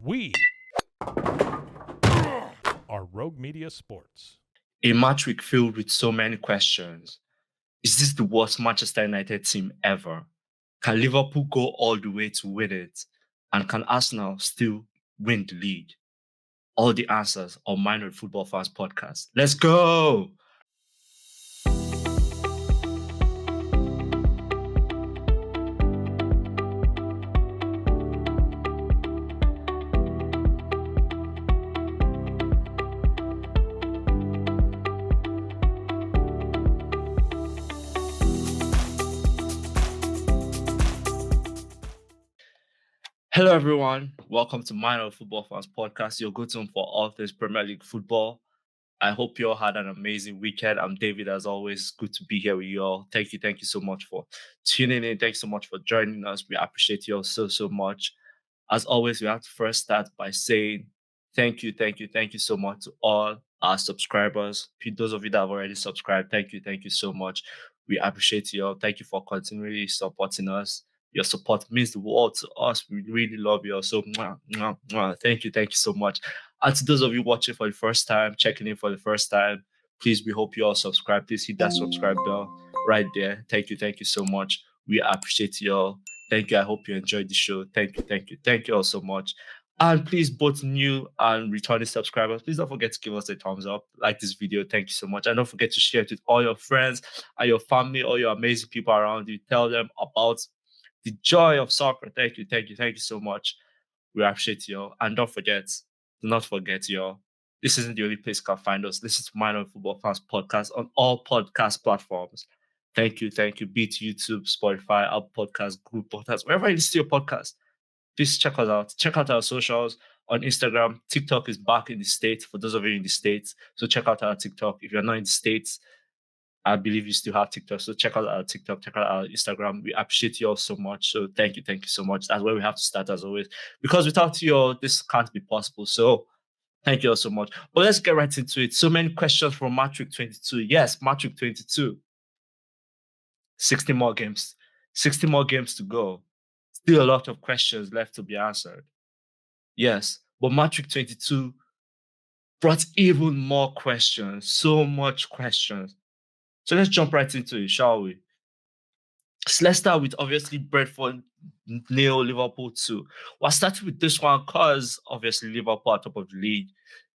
We are Rogue Media Sports. A match week filled with so many questions. Is this the worst Manchester United team ever? Can Liverpool go all the way to win it? And can Arsenal still win the league? All the answers on Minor Football Fans podcast. Let's go! Hello, everyone. Welcome to Minor Football Fans podcast, your go-to for all things Premier League football. I hope you all had an amazing weekend. I'm David, as always. Good to be here with you all. Thank you so much for tuning in. Thanks so much for joining us. We appreciate you all so much. As always, we have to first start by saying thank you so much to all our subscribers. Those of you that have already subscribed, thank you so much. We appreciate you all. Thank you for continually supporting us. Your support means the world to us. We really love you all. So thank you so much. And to those of you watching for the first time, checking in for the first time, please, we hope you all subscribe. Please hit that subscribe bell right there. Thank you so much. We appreciate you all. Thank you. I hope you enjoyed the show. Thank you all so much. And please, both new and returning subscribers, please don't forget to give us a thumbs up, like this video. Thank you so much. And don't forget to share it with all your friends and your family, all your amazing people around you. Tell them about the joy of soccer. Thank you so much. We appreciate you all. And do not forget, y'all, this isn't the only place you can find us. Listen to Minor Football Fans podcast on all podcast platforms. Thank you. Be it YouTube, Spotify, Apple Podcasts, Google Podcasts, wherever you listen to your podcast. Please check us out. Check out our socials on Instagram. TikTok is back in the States for those of you in the States. So check out our TikTok. If you're not in the States, I believe you still have TikTok. So check out our TikTok, check out our Instagram. We appreciate you all so much. So thank you so much. That's where we have to start as always. Because without you all, this can't be possible. So thank you all so much. But let's get right into it. So many questions from Match Week 22. Yes, Match Week 22. 60 more games. 60 more games to go. Still a lot of questions left to be answered. Yes, but Match Week 22 brought even more questions. So much questions. So let's jump right into it, shall we? So let's start with obviously Brentford nil, Liverpool 2. We're starting with this one because obviously Liverpool are top of the league.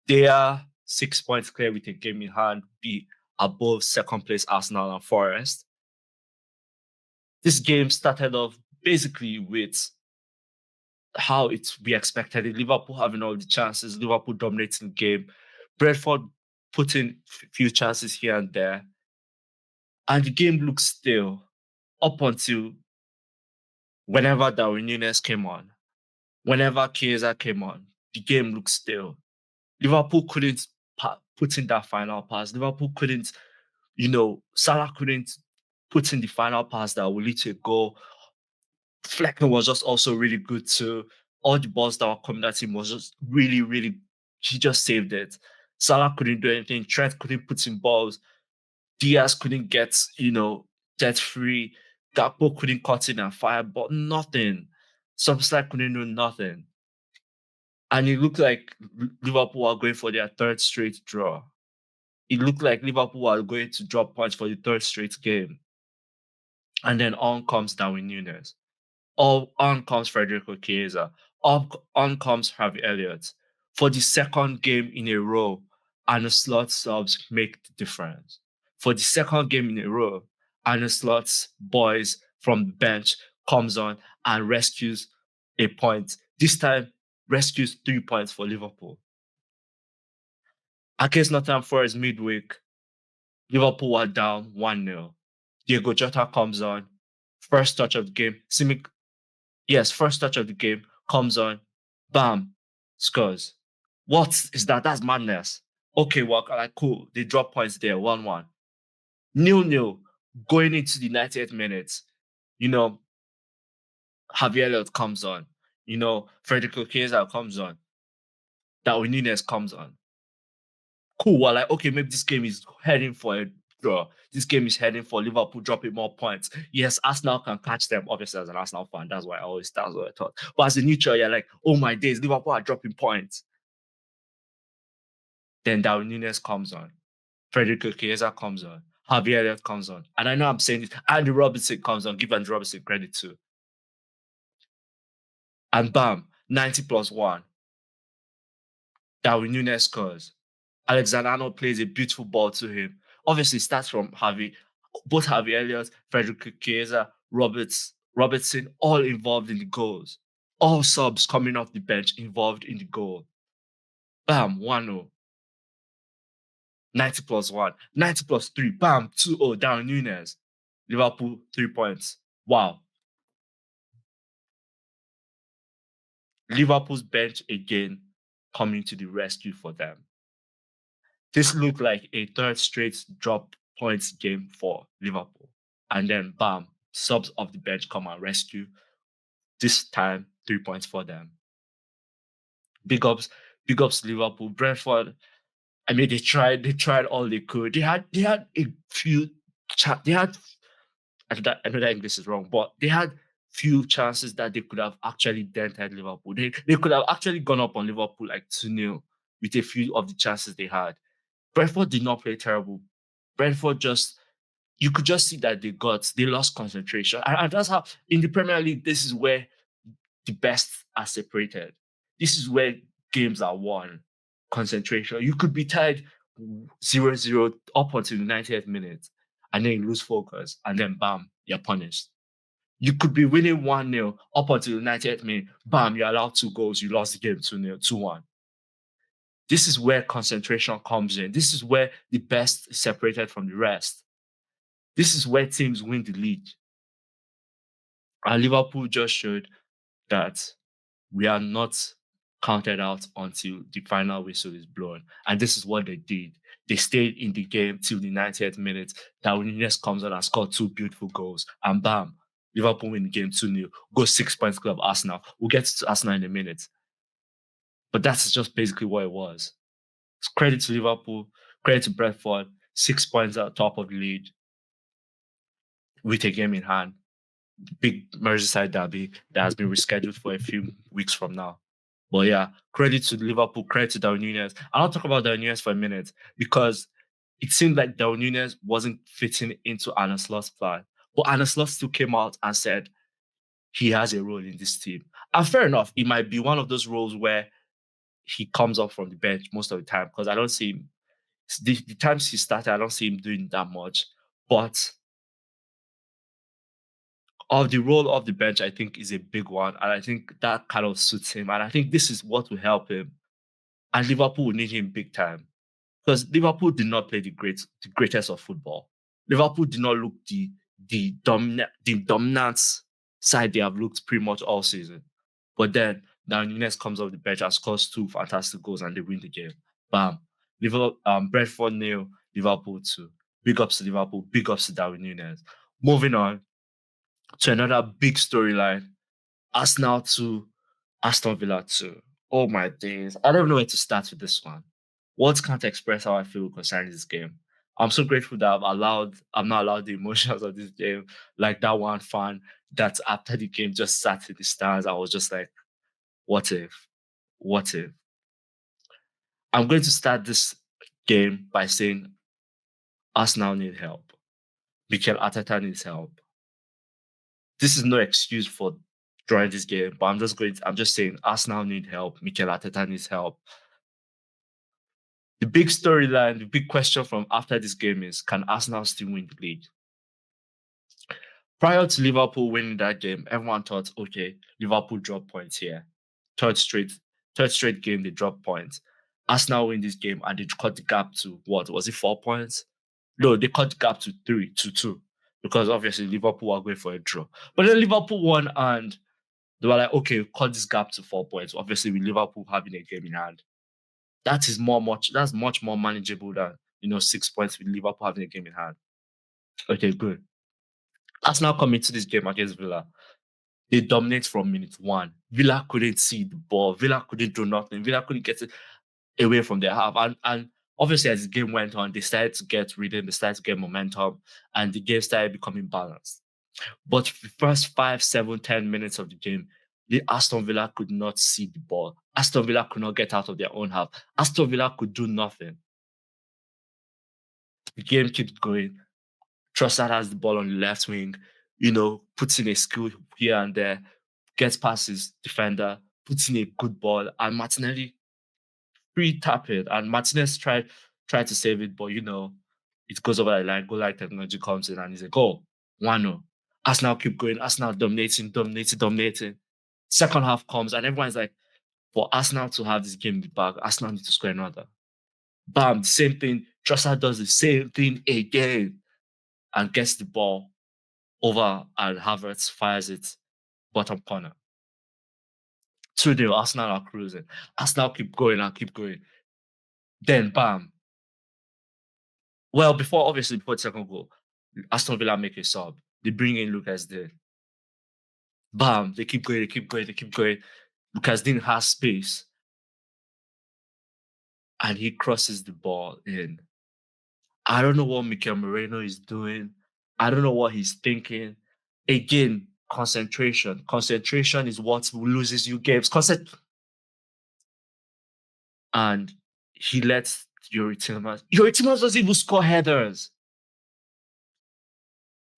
They are 6 points clear with a game in hand, be above second place Arsenal and Forest. This game started off basically with how we expected it. Liverpool having all the chances, Liverpool dominating the game, Brentford putting a few chances here and there. And the game looked still up until whenever Darwin Nunez came on. Whenever Chiesa came on, the game looked still. Liverpool couldn't put in that final pass. Liverpool couldn't, Salah couldn't put in the final pass that would lead to a goal. Flecken was just also really good too. All the balls that were coming at him was just really, he just saved it. Salah couldn't do anything. Trent couldn't put in balls. Diaz couldn't get, debt free. Gakpo couldn't cut in and fire, but nothing. Subslide couldn't do nothing. And it looked like Liverpool were going for their third straight draw. It looked like Liverpool were going to drop points for the third straight game. And then on comes Darwin Nunez. On comes Federico Chiesa. On comes Harvey Elliott. For the second game in a row, and the slot subs make the difference. For the second game in a row, Arne Slot's boys from the bench comes on and rescues a point. This time, rescues 3 points for Liverpool. Against Nottingham Forest midweek, Liverpool were down 1-0. Diego Jota comes on. First touch of the game. First touch of the game comes on. Bam. Scores. What is that? That's madness. Okay, well, cool. They drop points there. 1-1. 0-0 going into the 98th minute. Javier Elliott comes on. Federico Chiesa comes on. Darwin Nunez comes on. Cool. Well, okay, maybe this game is heading for a bro, this game is heading for Liverpool dropping more points. Yes, Arsenal can catch them. Obviously, as an Arsenal fan, that's what I thought. But as a neutral, you're like, oh my days, Liverpool are dropping points. Then Darwin Nunez comes on. Frederick Chiesa comes on. Javier Elliott comes on. And I know I'm saying this. Andy Robertson comes on. Give Andy Robertson credit too. And bam, 90 plus 1. Darwin Nunez scores. Alexander-Arnold plays a beautiful ball to him. Obviously, starts from both Javier Elliott, Frederick Chiesa, Robertson, all involved in the goals. All subs coming off the bench involved in the goal. Bam, 1-0. 90 plus 1. 90 plus 3. Bam, 2-0. Darwin Nunez. Liverpool, 3 points. Wow. Liverpool's bench again coming to the rescue for them. This looked like a third straight drop points game for Liverpool. And then, bam, subs off the bench come and rescue. This time, 3 points for them. Big ups Liverpool. Brentford, I mean, they tried all they could. They had a few, I know that English is wrong, but they had few chances that they could have actually dented Liverpool. They could have actually gone up on Liverpool like 2-0 with a few of the chances they had. Brentford did not play terrible. Brentford you could just see that they lost concentration. And that's how, in the Premier League, this is where the best are separated. This is where games are won. Concentration. You could be tied 0-0 up until the 90th minute, and then you lose focus, and then bam, you're punished. You could be winning 1-0 up until the 90th minute, bam, you're allowed 2 goals, you lost the game 2-0, 2-1. This is where concentration comes in. This is where the best is separated from the rest. This is where teams win the league. And Liverpool just showed that we are not counted out until the final whistle is blown. And this is what they did. They stayed in the game till the 90th minute. Darwin Nunez comes on and scored 2 beautiful goals. And bam, Liverpool win the game 2-0. Go 6 points clear of Arsenal. We'll get to Arsenal in a minute. But that's just basically what it was. It's credit to Liverpool, credit to Brentford, 6 points at top of the league with a game in hand. Big Merseyside derby that has been rescheduled for a few weeks from now. But yeah, credit to Liverpool, credit to Darwin Nunez. I'll talk about Darwin Nunez for a minute because it seemed like Darwin Nunez wasn't fitting into Arne Slot's plan. But Arne Slot still came out and said he has a role in this team. And fair enough, it might be one of those roles where he comes up from the bench most of the time because I don't see him. The times he started, I don't see him doing that much. But of the role of the bench, I think is a big one. And I think that kind of suits him. And I think this is what will help him. And Liverpool will need him big time. Because Liverpool did not play the greatest of football. Liverpool did not look the dominant side they have looked pretty much all season. But then Darwin Nunez comes off the bench and scores 2 fantastic goals and they win the game. Bam. Brentford 0, Liverpool 2. Big ups to Liverpool, big ups to Darwin Nunez. Moving on to another big storyline. Arsenal 2, Aston Villa 2. Oh my days. I don't know where to start with this one. Words can't express how I feel concerning this game. I'm so grateful that I'm not allowed the emotions of this game. Like that one fan that after the game just sat in the stands. I was just like, what if? What if? I'm going to start this game by saying Arsenal need help. Mikel Arteta needs help. This is no excuse for drawing this game, but I'm just saying Arsenal need help. Mikel Arteta needs help. The big storyline, the big question from after this game is, can Arsenal still win the league? Prior to Liverpool winning that game, everyone thought, okay, Liverpool drop points here. Third straight game, they drop points. Arsenal win this game and they cut the gap to what? Was it 4 points? No, they cut the gap to 2 because obviously Liverpool were going for a draw. But then Liverpool won and they were like, okay, cut this gap to 4 points. Obviously, with Liverpool having a game in hand. That's much more manageable than 6 points with Liverpool having a game in hand. Okay, good. Arsenal coming to this game against Villa. They dominate from minute 1. Villa couldn't see the ball. Villa couldn't do nothing. Villa couldn't get it away from their half. And obviously, as the game went on, they started to get rhythm, they started to get momentum, and the game started becoming balanced. But the first 5, 7, 10 minutes of the game, the Aston Villa could not see the ball. Aston Villa could not get out of their own half. Aston Villa could do nothing. The game keeps going. Trossard has the ball on the left wing, puts in a skill here and there, gets past his defender, puts in a good ball, and Martinelli free tap it. And Martinez tried to save it, but it goes over the line. Goal line technology comes in and he's a goal. 1-0. Arsenal keep going. Arsenal dominating. Second half comes and everyone's like, for Arsenal to have this game in the bag, Arsenal need to score another. Bam, the same thing. Trossard does the same thing again and gets the ball over and Havertz fires it bottom corner. 2-0, Arsenal are cruising. Arsenal keep going and keep going. Then bam. Well, before the second goal, Aston Villa make a sub. They bring in Lucas Digne. Bam, they keep going. Lucas Digne has space. And he crosses the ball in. I don't know what Mikel Moreno is doing. I don't know what he's thinking. Again, concentration. Concentration is what loses you games. And he lets Youri Tielemans. Youri Tielemans doesn't even score headers.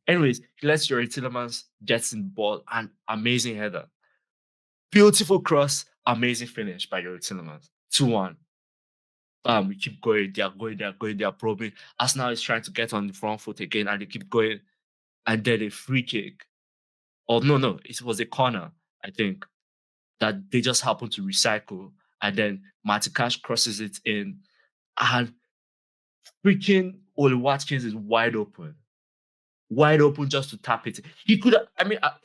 Anyways, he lets Youri Tielemans get in the ball and amazing header. Beautiful cross, amazing finish by Youri Tielemans. 2-1. We keep going. They are probing. Arsenal is trying to get on the front foot again, and they keep going. And then a free kick. Oh, no, it was a corner, I think, that they just happened to recycle. And then Martin Cash crosses it in. And freaking Oli Watkins is wide open. Wide open just to tap it. He could have,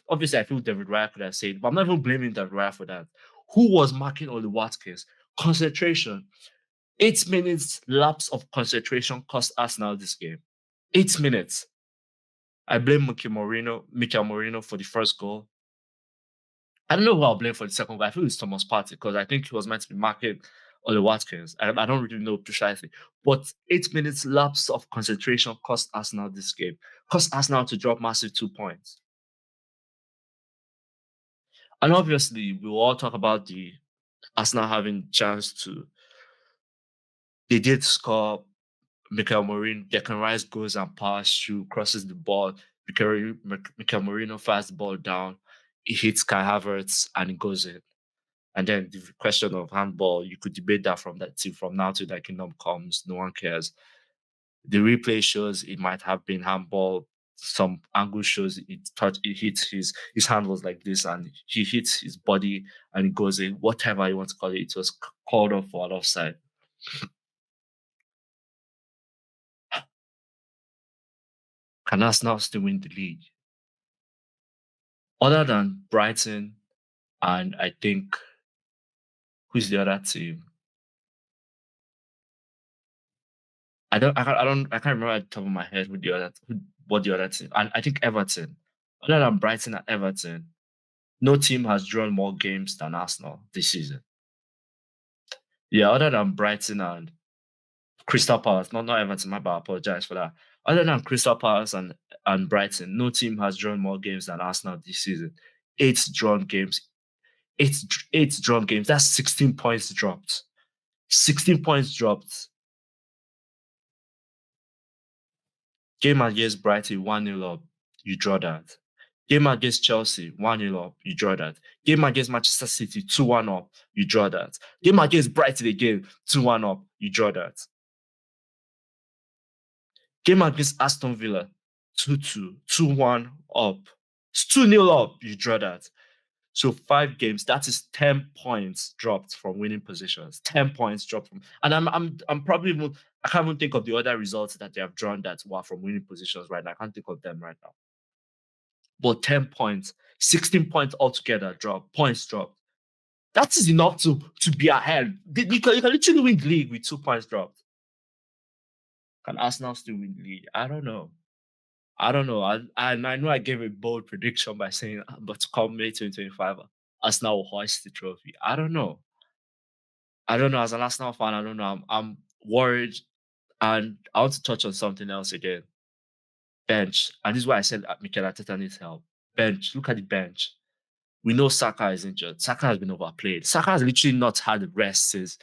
obviously, I feel David Raya could have said, but I'm not even blaming David Raya for that. Who was marking Oli Watkins? Concentration. 8 minutes lapse of concentration cost Arsenal this game. 8 minutes. I blame Mikel Moreno for the first goal. I don't know who I'll blame for the second goal. I feel it's Thomas Partey because I think he was meant to be marking Oli Watkins. I don't really know precisely. But 8 minutes lapse of concentration cost Arsenal this game. Cost Arsenal to drop massive 2 points. And obviously, we will all talk about the Arsenal having chance to. They did score. Mikel Moreno, Declan Rice goes and passes through, crosses the ball. Mikel Moreno fires the ball down. He hits Kai Havertz and it goes in. And then the question of handball, you could debate that from now till that kingdom comes. No one cares. The replay shows it might have been handball. Some angle shows it hits his hand was like this and he hits his body and it goes in. Whatever you want to call it, it was called off for an offside. Can Arsenal still win the league? Other than Brighton, and I think who's the other team? I can't remember at the top of my head what the other team. And I think Everton. Other than Brighton and Everton, no team has drawn more games than Arsenal this season. Yeah, other than Brighton and Crystal Palace, not Everton, I apologize for that. Other than Crystal Palace and Brighton, no team has drawn more games than Arsenal this season. 8 drawn games. 8 drawn games. That's 16 points dropped. 16 points dropped. Game against Brighton, 1-0 up. You draw that. Game against Chelsea, 1-0 up. You draw that. Game against Manchester City, 2-1 up. You draw that. Game against Brighton again, 2-1 up. You draw that. Game against Aston Villa, 2-2, 2-1 up. It's 2-0 up. You draw that. So 5 games, that is 10 points dropped from winning positions. 10 points dropped from, and I'm probably even, I can't even think of the other results that they have drawn that were from winning positions right now. I can't think of them right now. But 10 points, 16 points altogether points dropped. That is enough to be ahead. You can literally win the league with 2 points dropped. Can Arsenal still win the league? I don't know. I know I gave a bold prediction by saying, but come May 2025, Arsenal will hoist the trophy. I don't know. As an Arsenal fan, I don't know. I'm worried And I want to touch on something else again. Bench. And this is why I said Mikel Arteta needs help. Bench. Look at the bench. We know Saka is injured. Saka has been overplayed. Saka has literally not had rest since.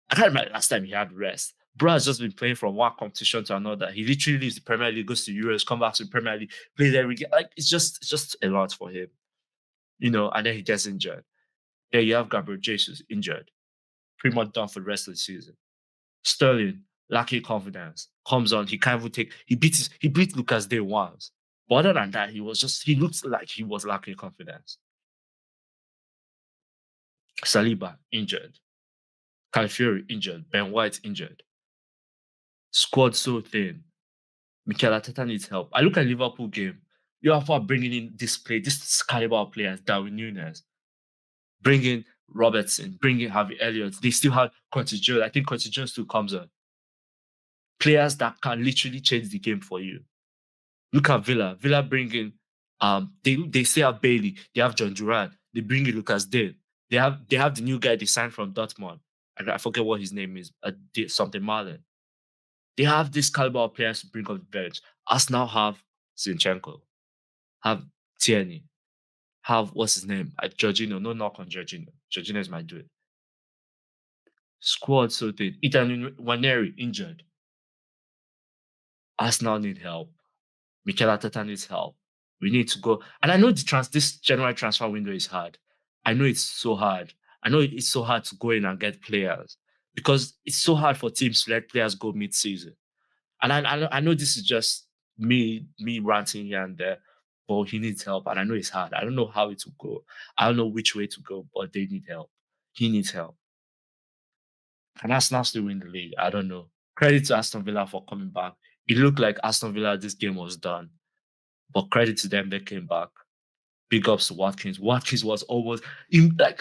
I can't remember the last time he had rest. Bro has just been playing from one competition to another. He literally leaves the Premier League, goes to Euros, comes back to the Premier League, plays every game. Like it's just a lot for him, and then he gets injured. Then you have Gabriel Jesus injured, pretty much done for the rest of the season. Sterling lacking confidence, comes on, he can't even take. He beat Lucas Day once, but other than that, he looked like he was lacking confidence. Saliba injured, Calafiori injured, Ben White injured. Squad so thin. Mikel Arteta needs help. I look at Liverpool game. Liverpool are bringing in this caliber of players, Darwin Nunez, bringing Robertson, bringing Harvey Elliott. They still have Curtis Jones. I think Curtis Jones still comes on. Players that can literally change the game for you. Look at Villa. Villa bringing they still have Bailey. They have John Duran. They bring in Lucas Digne. They have the new guy they signed from Dortmund. I forget what his name is. Something Marlin. They have this caliber of players to bring off the bench. Arsenal have Zinchenko, have Tierney, have what's his name? Jorginho. No knock on Jorginho. Jorginho is my dude. Squad so thin. Ethan Waneri injured. Arsenal need help. Mikel Arteta needs help. We need to go. And I know this January transfer window is hard. I know it's so hard. I know it's so hard to go in and get players because it's so hard for teams to let players go mid-season. And I know this is just me ranting here and there, but he needs help. And I know it's hard. I don't know how it will go. I don't know which way to go, but they need help. He needs help. Can Arsenal still win the league? I don't know. Credit to Aston Villa for coming back. It looked like Aston Villa, this game was done. But credit to them, they came back. Big ups to Watkins. Watkins was almost,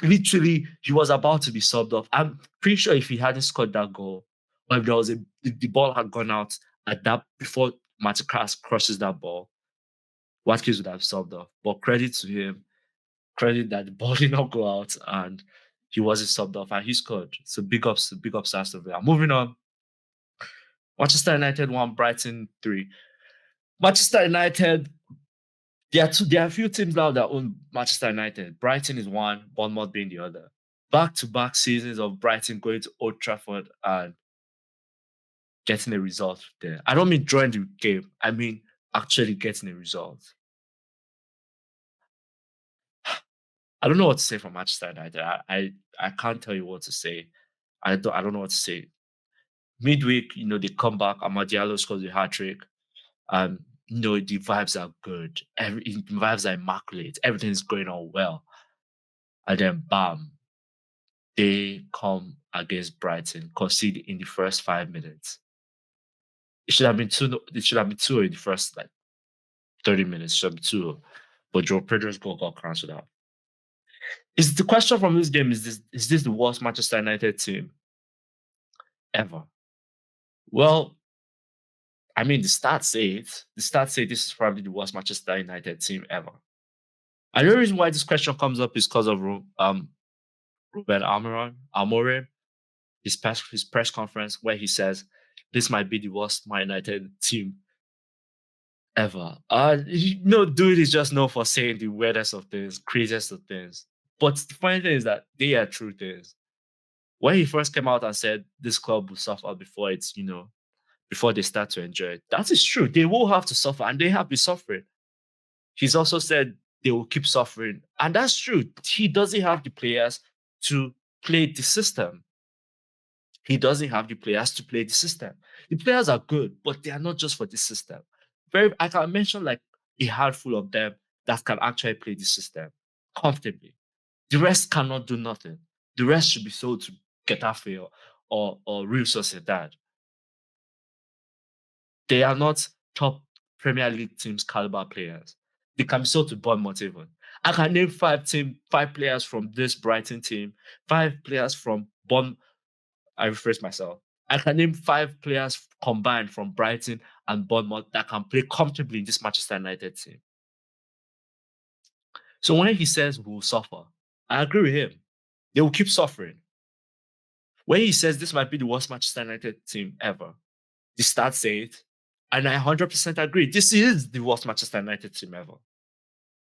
literally, he was about to be subbed off. I'm pretty sure if he hadn't scored that goal, or if there was the ball had gone out at that before Maticas crosses that ball, Watkins would have subbed off. But credit to him, credit that the ball did not go out and he wasn't subbed off and he scored. So big ups to Aston Villa. Moving on. Manchester United won, Brighton 3. Manchester United, there are a few teams now that own Manchester United. Brighton is one, Bournemouth being the other. Back-to-back seasons of Brighton going to Old Trafford and getting a result there. I don't mean drawing the game. I mean actually getting a result. I don't know what to say for Manchester United. I can't tell you what to say. I don't know what to say. Midweek, they come back. Amad Diallo scores a hat-trick. The vibes are good. The vibes are immaculate. Everything's going on well. And then, bam, they come against Brighton, concede in the first 5 minutes. It should have been 2. It should have been 2 in the first 30 minutes. It should have been 2. But Joe Pedro's goal got cancelled out. Is the question from this game, is this the worst Manchester United team ever? Well, I mean, the stats say it. The stats say this is probably the worst Manchester United team ever. And the reason why this question comes up is because of Ruben Amorim, his press conference where he says this might be the worst Man United team ever. Dude is just known for saying the weirdest of things, craziest of things. But the funny thing is that they are true things. When he first came out and said this club will suffer before it's, before they start to enjoy it, that is true. They will have to suffer, and they have been suffering. He's also said they will keep suffering, and that's true. He doesn't have the players to play the system. He doesn't have the players to play the system. The players are good, but they are not just for the system. I can mention a handful of them that can actually play the system comfortably. The rest cannot do nothing. The rest should be sold to Getafe or Real Sociedad. They are not top Premier League teams caliber players. They can be sold to Bournemouth even. I can name 5 players from this Brighton team, 5 players from Bournemouth. I rephrase myself. I can name 5 players combined from Brighton and Bournemouth that can play comfortably in this Manchester United team. So when he says we will suffer, I agree with him. They will keep suffering. When he says this might be the worst Manchester United team ever, The stats say it. And I 100% agree. This is the worst Manchester United team ever.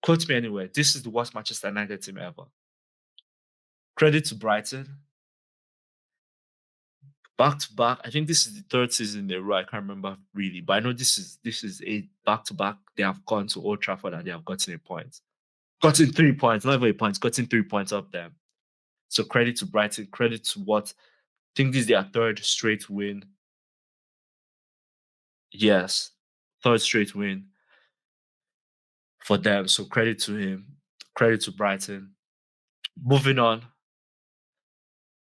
Quote me anywhere. This is the worst Manchester United team ever. Credit to Brighton. Back to back. I think this is the third season in a row. I can't remember really, but I know this is a back to back. They have gone to Old Trafford and they have gotten a point. Gotten 3 points, not even a point, gotten 3 points up them. So credit to Brighton, credit to what I think this is their third straight win. Yes, third straight win for them. So credit to him, credit to Brighton. Moving on.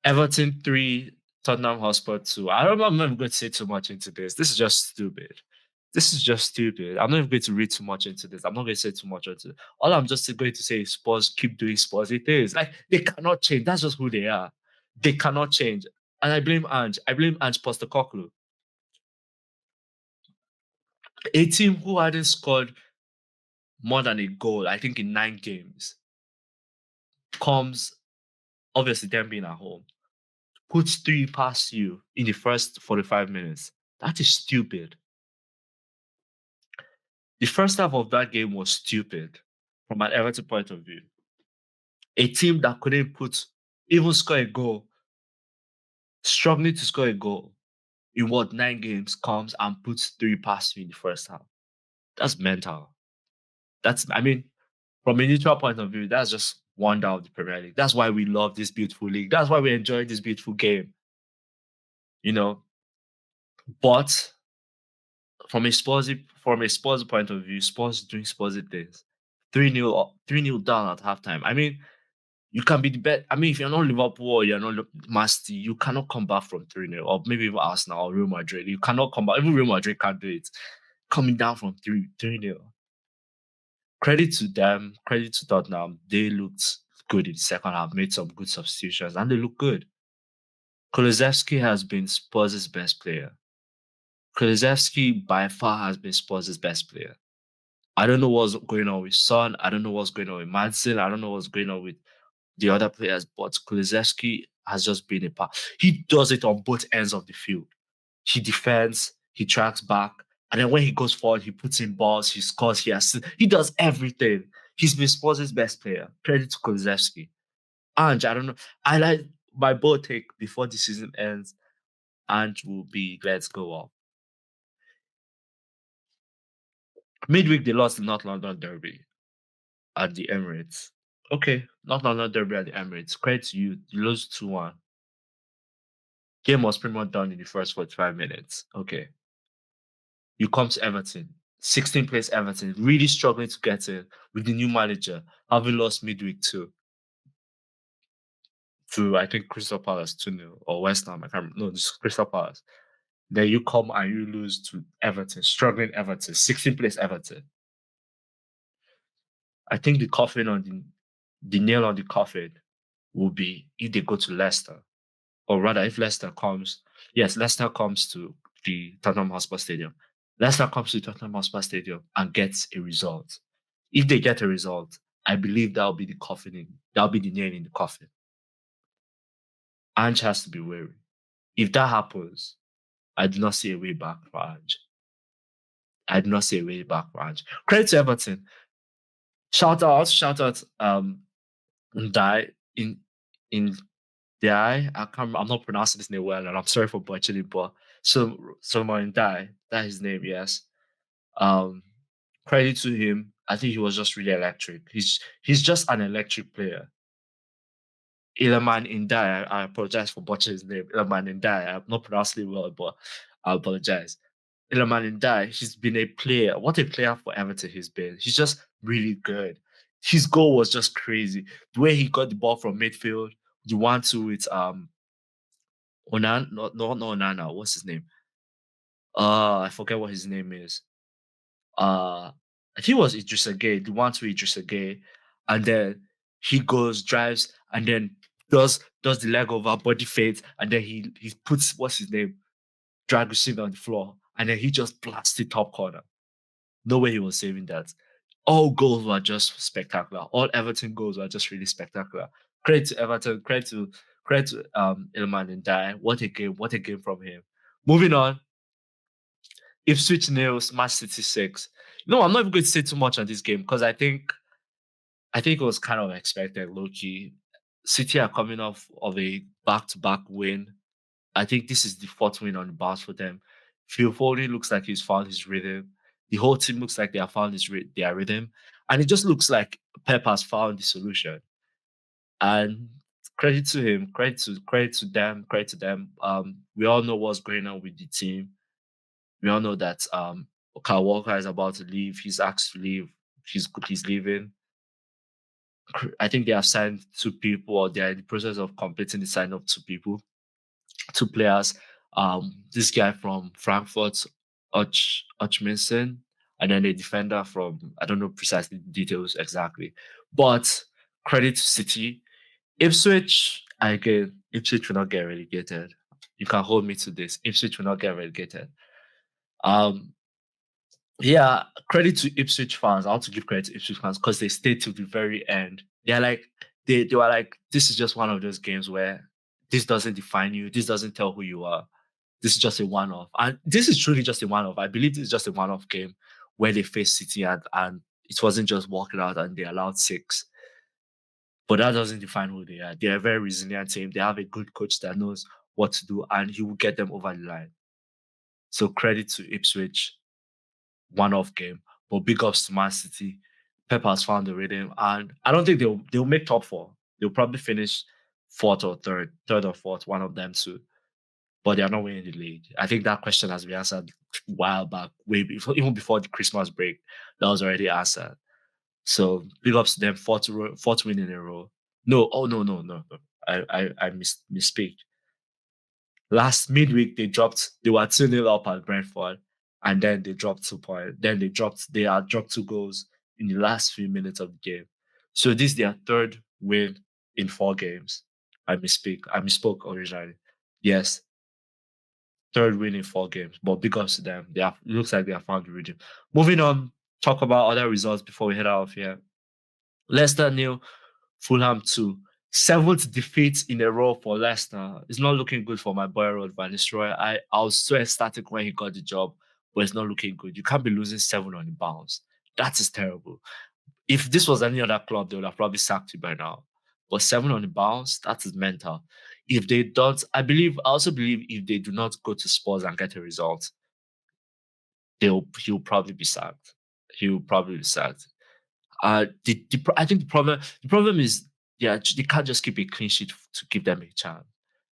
Everton 3, Tottenham Hotspur 2. I'm not even going to say too much into this. This is just stupid. This is just stupid. I'm not even going to read too much into this. I'm not going to say too much into it. All I'm just going to say is Spurs keep doing Spursy things. Like, they cannot change. That's just who they are. They cannot change. And I blame Ange. I blame Ange Postecoglou. A team who hadn't scored more than a goal, I think, in 9 games, comes, obviously, them being at home, puts 3 past you in the first 45 minutes. That is stupid. The first half of that game was stupid from an Everton point of view. A team that couldn't even score a goal, struggling to score a goal in 9 games, comes and puts 3 past you in the first half. That's mental. From a neutral point of view, that's just wonder of the Premier League. That's why we love this beautiful league. That's why we enjoy this beautiful game. But from a Spurs point of view, Spurs doing Spursy things. 3-0 down at halftime. You can be the best. If you're not Liverpool or you're not Man City, you cannot come back from 3-0, or maybe even Arsenal or Real Madrid. You cannot come back. Even Real Madrid can't do it. Coming down from 3-0. Credit to them, credit to Tottenham. They looked good in the second half, made some good substitutions, and they look good. Kulusevski has been Spurs' best player. Kulusevski by far has been Spurs' best player. I don't know what's going on with Son. I don't know what's going on with Madsen. I don't know what's going on with the other players, but Kulusevski has just been a part. He does it on both ends of the field. He defends, he tracks back, and then when he goes forward, he puts in balls, he scores, he does everything. He's been Spurs' best player. Credit to Kulusevski. Ange, I don't know. I like my bold take before the season ends. Ange will be let's go up. Midweek, they lost the North London Derby at the Emirates. Okay, North London Derby at the Emirates. Credit to you. You lose 2-1. Game was pretty much done in the first 45 minutes. Okay. You come to Everton, 16th place Everton, really struggling to get in with the new manager, having lost midweek to I think Crystal Palace 2-0 or West Ham. I can't remember. No, just Crystal Palace. Then you come and you lose to Everton, struggling Everton, 16th place Everton. I think the nail on the coffin will be if they go to Leicester. Or rather, if Leicester comes to the Tottenham Hotspur Stadium. Leicester comes to Tottenham Hotspur Stadium and gets a result. If they get a result, I believe that'll be that'll be the nail in the coffin. Ange has to be wary. If that happens, I do not see a way back for Ange. Credit to Everton. Shout out, Ndai in I'm not pronouncing his name well, and I'm sorry for butchering it, but someone died. That's his name, yes. Credit to him. I think he was just really electric. He's just an electric player. Iliman Ndai, I apologize for butchering his name. Iliman Ndai, I'm not pronouncing it well, but I apologize. Iliman Ndai, he's been a player. What a player for Everton he's been. He's just really good. His goal was just crazy. The way he got the ball from midfield, the 1-2 with Onana. What's his name? I forget what his name is. I think it was Idrissa Gueye, the 1-2 Idrissa Gueye, and then he drives, and then does the leg over, body fades, and then he puts what's his name, Dragusin on the floor, and then he just blasts the top corner. No way he was saving that. All goals were just spectacular. All Everton goals were just really spectacular. Credit to Everton. Credit to Iliman Ndiaye. What a game from him. Moving on. Ipswich nails, Man City 6. No, I'm not even going to say too much on this game because I think it was kind of expected, low key. City are coming off of a back-to-back win. I think this is the fourth win on the bounce for them. Phil Foden looks like he's found his rhythm. The whole team looks like they have found their rhythm, and it just looks like Pep has found the solution. And credit to him, credit to them. We all know what's going on with the team. We all know that Kyle Walker is about to leave. He's asked to leave. He's leaving. I think they have signed two people, or they're in the process of completing the sign of two players. This guy from Frankfurt, Uchminson, and then a defender from, I don't know precisely the details exactly, but credit to City. Ipswich will not get relegated. You can hold me to this. Ipswich will not get relegated. Um, yeah, credit to Ipswich fans. I want to give credit to Ipswich fans because they stayed to the very end. They're like, they were like, this is just one of those games where this doesn't define you. This doesn't tell who you are. This is just a one-off. And this is truly just a one-off. I believe this is just a one-off game where they faced City and it wasn't just walking out and they allowed 6. But that doesn't define who they are. They're a very resilient team. They have a good coach that knows what to do and he will get them over the line. So credit to Ipswich, one-off game. But big ups to Man City. Pep has found the rhythm, and I don't think they'll make top 4. They'll probably finish fourth or third or fourth, one of them two. But they are not winning the league. I think that question has been answered a while back, even before the Christmas break. That was already answered. So big ups to them, fourth win in a row. No. I misspeak. Last midweek they were 2-0 up at Brentford, and then they dropped 2 points. Then they had dropped 2 goals in the last few minutes of the game. So this is their third win in 4 games. I misspoke originally. Yes, third win in 4 games. But big ups to them. It looks like they have found the rhythm. Moving on, talk about other results before we head out of here. Leicester 0, Fulham 2. 7th defeat in a row for Leicester. It's not looking good for my boy Rod Van Nistelrooy. I was so ecstatic when he got the job, but it's not looking good. You can't be losing 7 on the bounce. That is terrible. If this was any other club, they would have probably sacked you by now. But 7 on the bounce, that is mental. If they don't, I also believe if they do not go to Spurs and get a result, he'll probably be sacked. He'll probably be sacked. I think the problem is they can't just keep a clean sheet to give them a chance.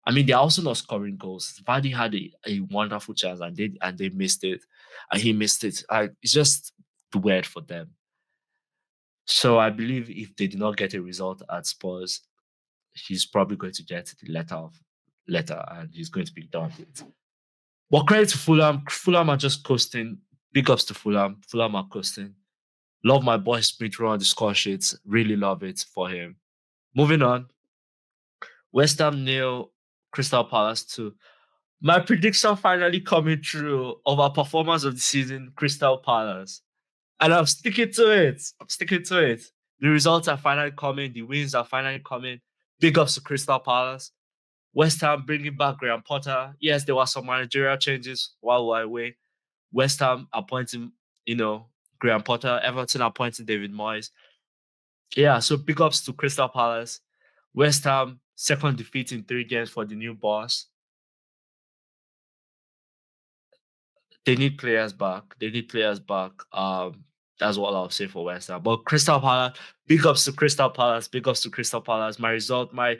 I mean, they're also not scoring goals. Vardy had a wonderful chance and they missed it, and he missed it. It's just weird for them. So I believe if they do not get a result at Spurs, he's probably going to get the letter, and he's going to be done with it. But credit to Fulham. Fulham are just coasting. Big ups to Fulham. Fulham are coasting. Love my boy Smith Rowe on the score sheets. Really love it for him. Moving on. West Ham 0, Crystal Palace 2. My prediction finally coming true of our performance of the season, Crystal Palace. And I'm sticking to it. The results are finally coming. The wins are finally coming. Big ups to Crystal Palace. West Ham bringing back Graham Potter. Yes, there were some managerial changes while we were away. West Ham appointing, Graham Potter. Everton appointing David Moyes. Yeah, so big ups to Crystal Palace. West Ham, second defeat in 3 games for the new boss. They need players back. That's what I'll say for West Ham. But Crystal Palace, big ups to Crystal Palace. My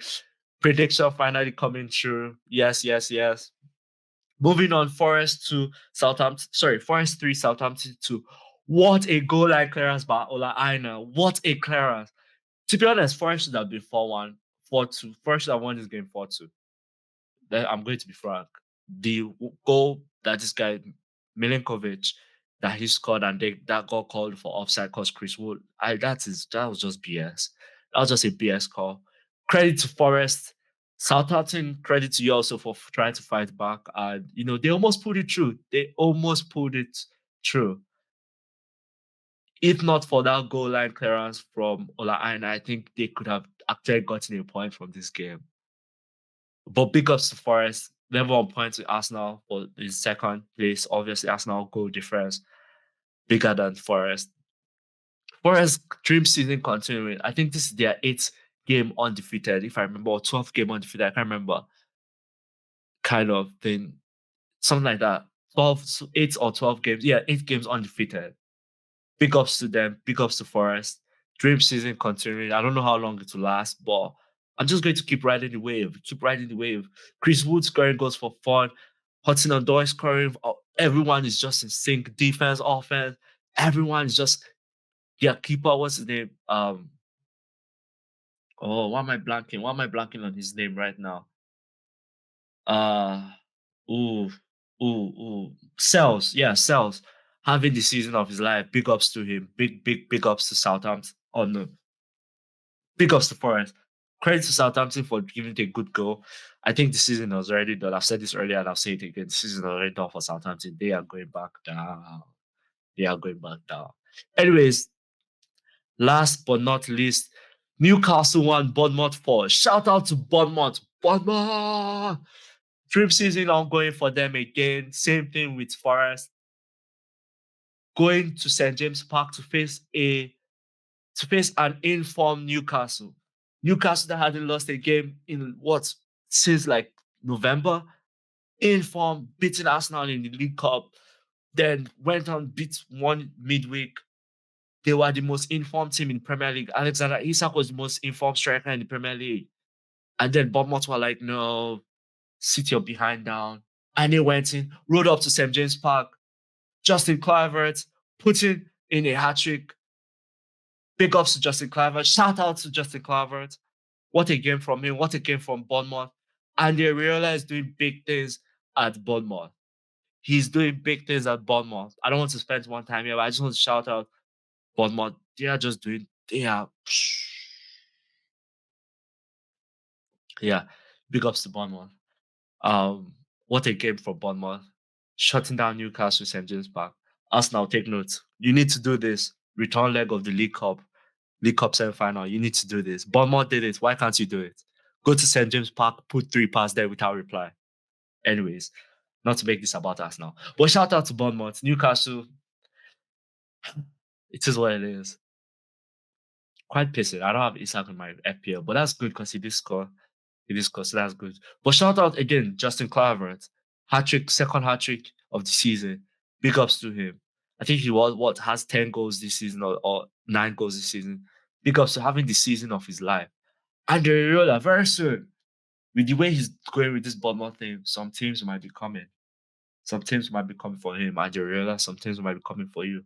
prediction finally coming true. Yes. Moving on, Forest 2, Southampton. Sorry, Forest 3, Southampton 2. What a goal line clearance by Ola Aina. What a clearance. To be honest, Forest should have been 4-1, 4-2. Forest should have won this game 4-2. Then I'm going to be frank. The goal that this guy, Milinkovic, that he scored and that got called for offside because Chris Wood, that was just BS. That was just a BS call. Credit to Forest. Southampton, credit to you also for trying to fight back. And, they almost pulled it through. If not for that goal line clearance from Ola Aina, I think they could have actually gotten a point from this game. But big ups to Forest. level on points with Arsenal for the second place. Obviously, Arsenal goal difference bigger than Forest. Forest dream season continuing. I think this is their 8th game undefeated, if I remember, or 12th game undefeated. I can't remember. Kind of thing. Something like that. 8 or 12 games. Yeah, 8 games undefeated. Big ups to them. Big ups to Forest. Dream season continuing. I don't know how long it will last, but I'm just going to keep riding the wave. Keep riding the wave. Chris Wood scoring goals for fun. Hudson Odoi scoring. Everyone is just in sync. Defense, offense. Everyone is just. Yeah, keeper. What's his name? Why am I blanking? Why am I blanking on his name right now? Uh, ooh, Sells. Yeah, Sells. Having the season of his life. Big ups to him. Big ups to Southampton. Oh no. Big ups to Forest. Credit to Southampton for giving it a good goal. I think the season was already done. I've said this earlier and I'll say it again. The season is already done for Southampton. They are going back down. They are going back down. Anyways, last but not least, Newcastle 1, Bournemouth 4. Shout out to Bournemouth. Bournemouth! Dream season ongoing for them again. Same thing with Forest. Going to St. James Park to face an informed Newcastle. Newcastle that hadn't lost a game in since like November. Informed, beating Arsenal in the League Cup. Then went on, beat one midweek. They were the most informed team in the Premier League. Alexander Isak was the most informed striker in the Premier League. And then Bournemouth were like, no, sit your behind down. And they went in, rode up to St. James Park. Justin Kluivert putting in a hat-trick. Big ups to Justin Kluivert. Shout out to Justin Kluivert. What a game from him. What a game from Bournemouth. And they realized doing big things at Bournemouth. He's doing big things at Bournemouth. I don't want to spend one time here, but I just want to shout out Bournemouth. They are yeah, big ups to Bournemouth. What a game for Bournemouth. Shutting down Newcastle, St. James Park. Arsenal, take note. You need to do this. Return leg of the League Cup semi-final. You need to do this. Bournemouth did it. Why can't you do it? Go to St. James Park, put 3 past there without reply. Anyways, not to make this about Arsenal. But shout out to Bournemouth. Newcastle, it is what it is. Quite pissing. I don't have Isak in my FPL, but that's good because he did score. So that's good. But shout out again, Justin Kluivert. Hattrick, second hat-trick of the season. Big ups to him. I think he has 10 goals this season or 9 goals this season. Big ups to having the season of his life. And Areola, very soon, with the way he's going with this Bournemouth thing, some teams might be coming. Some teams might be coming for him. And Areola, some teams might be coming for you.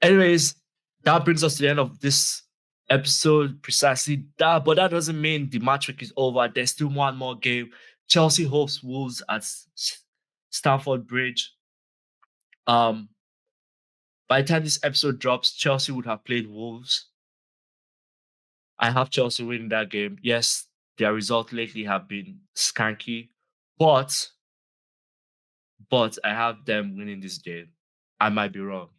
Anyways, that brings us to the end of this episode, precisely that. But that doesn't mean the match week is over. There's still one more game. Chelsea hosts Wolves at Stamford Bridge. By the time this episode drops, Chelsea would have played Wolves. I have Chelsea winning that game. Yes, their results lately have been skanky, but I have them winning this game. I might be wrong.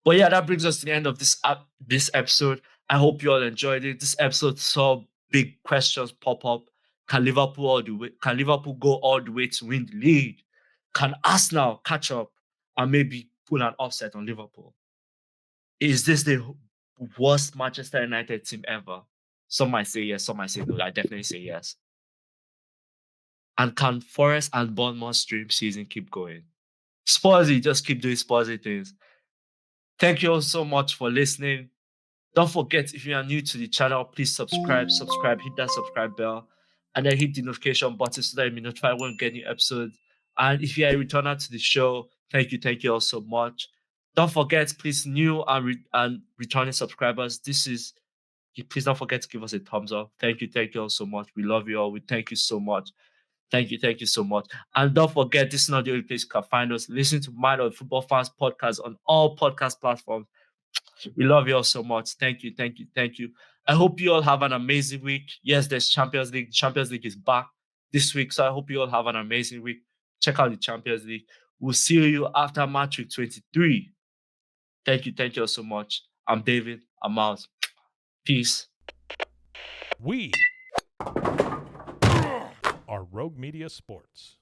But yeah, that brings us to the end of this episode. I hope you all enjoyed it. This episode saw big questions pop up. Can Liverpool go all the way to win the league? Can Arsenal catch up and maybe pull an offset on Liverpool? Is this the worst Manchester United team ever? Some might say yes, some might say no. I definitely say yes. And can Forest and Bournemouth's dream season keep going? Spursy, just keep doing Spursy things. Thank you all so much for listening. Don't forget, if you are new to the channel, please subscribe, hit that subscribe bell, and then hit the notification button so that you'll be notified when we get new episodes. And if you are a returner to the show, thank you all so much. Don't forget, please, new and returning subscribers, please don't forget to give us a thumbs up. Thank you all so much. We love you all. We thank you so much. Thank you so much. And don't forget, this is not the only place you can find us. Listen to Mind Football Fans podcast on all podcast platforms. We love you all so much. Thank you. I hope you all have an amazing week. Yes, there's Champions League. Champions League is back this week. So I hope you all have an amazing week. Check out the Champions League. We'll see you after match week 23. Thank you all so much. I'm David. I'm out. Peace. We are Rogue Media Sports.